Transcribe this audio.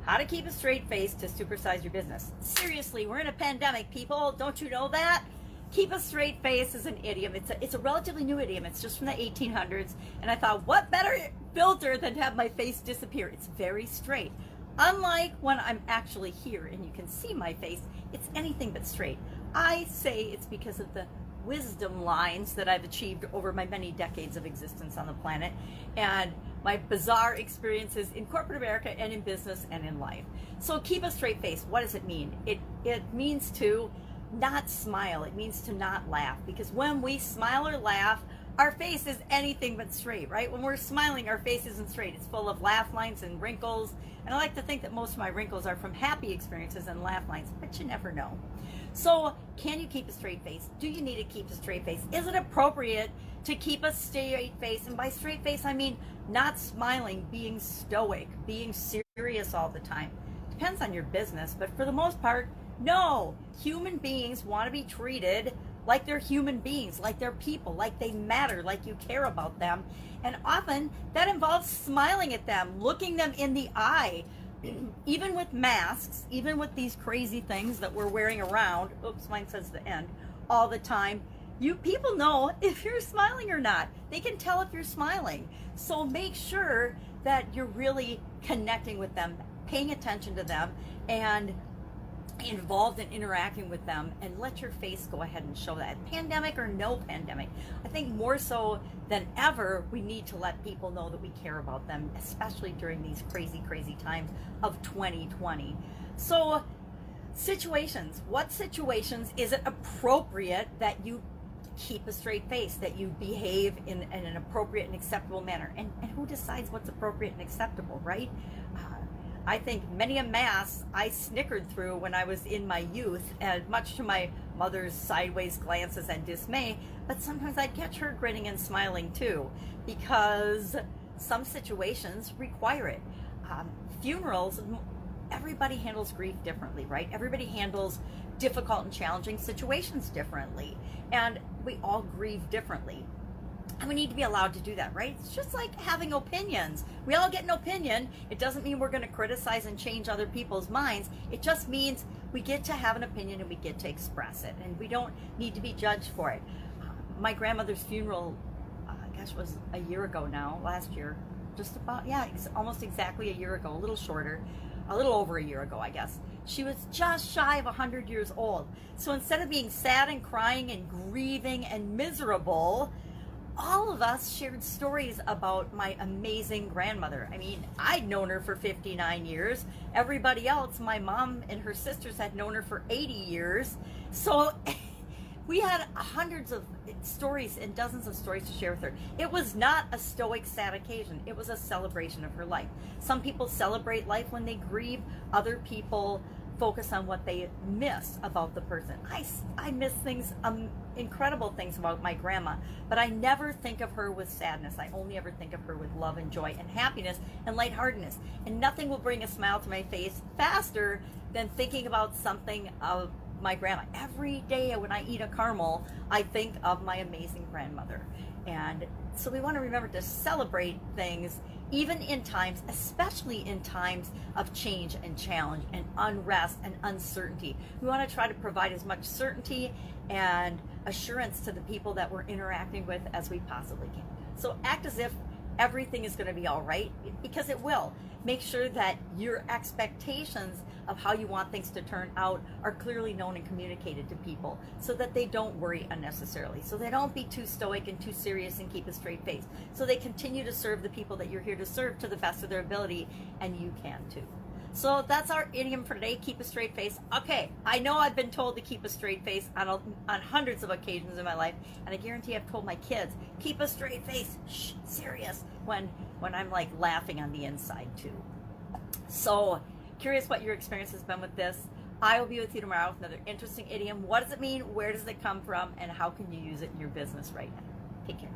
How to keep a straight face to supersize your business. Seriously, we're in a pandemic, people. Don't you know that? Keep a straight face is an idiom. It's a relatively new idiom. It's just from the 1800s. And I thought, what better filter than to have my face disappear? It's very straight. Unlike when I'm actually here and you can see my face, it's anything but straight. I say it's because of the wisdom lines that I've achieved over my many decades of existence on the planet and my bizarre experiences in corporate America and in business and in life. So keep a straight face. What does it mean? It means to not smile. It means to not laugh, because when we smile or laugh, our face is anything but straight, right? When we're smiling, our face isn't straight. It's full of laugh lines and wrinkles. And I like to think that most of my wrinkles are from happy experiences and laugh lines, but you never know. So can you keep a straight face? Do you need to keep a straight face? Is it appropriate to keep a straight face? And by straight face, I mean not smiling, being stoic, being serious all the time. Depends on your business, but for the most part, no. Human beings want to be treated like they're human beings, like they're people, like they matter, like you care about them. And often that involves smiling at them, looking them in the eye. Even with masks, even with these crazy things that we're wearing around, oops, mine says the end, all the time, people know if you're smiling or not. They can tell if you're smiling. So make sure that you're really connecting with them, paying attention to them, and involved in interacting with them, and let your face go ahead and show that. Pandemic or no pandemic, I think more so than ever, we need to let people know that we care about them, especially during these crazy times of 2020. So situations, what situations is it appropriate that you keep a straight face, that you behave in an appropriate and acceptable manner? And who decides what's appropriate and acceptable, right? I think many a mass I snickered through when I was in my youth, and much to my mother's sideways glances and dismay, but sometimes I'd catch her grinning and smiling too, because some situations require it. Funerals, everybody handles grief differently, right? Everybody handles difficult and challenging situations differently, and we all grieve differently. And we need to be allowed to do that, right? It's just like having opinions. We all get an opinion. It doesn't mean we're going to criticize and change other people's minds. It just means we get to have an opinion and we get to express it, and we don't need to be judged for it. My grandmother's funeral, gosh, was a year ago now, last year, just about, yeah, almost exactly a year ago, a little shorter, a little over a year ago, I guess. She was just shy of 100 years old. So instead of being sad and crying and grieving and miserable, all of us shared stories about my amazing grandmother. I mean, I'd known her for 59 years. Everybody else, my mom and her sisters, had known her for 80 years. So we had hundreds of stories and dozens of stories to share with her. It was not a stoic, sad occasion. It was a celebration of her life. Some people celebrate life when they grieve. Other people focus on what they miss about the person. I miss things, incredible things about my grandma, but I never think of her with sadness. I only ever think of her with love and joy and happiness and lightheartedness. And nothing will bring a smile to my face faster than thinking about something of my grandma. Every day when I eat a caramel, I think of my amazing grandmother. And so we want to remember to celebrate things, even in times, especially in times of change and challenge and unrest and uncertainty. We want to try to provide as much certainty and assurance to the people that we're interacting with as we possibly can. So act as if everything is going to be all right, because it will. Make sure that your expectations of how you want things to turn out are clearly known and communicated to people, so that they don't worry unnecessarily, so they don't be too stoic and too serious and keep a straight face, so they continue to serve the people that you're here to serve to the best of their ability, and you can too. So that's our idiom for today, keep a straight face. Okay, I know I've been told to keep a straight face on hundreds of occasions in my life, and I guarantee I've told my kids, keep a straight face, shh, serious, when I'm like laughing on the inside too. So, curious what your experience has been with this. I will be with you tomorrow with another interesting idiom. What does it mean? Where does it come from? And how can you use it in your business right now? Take care.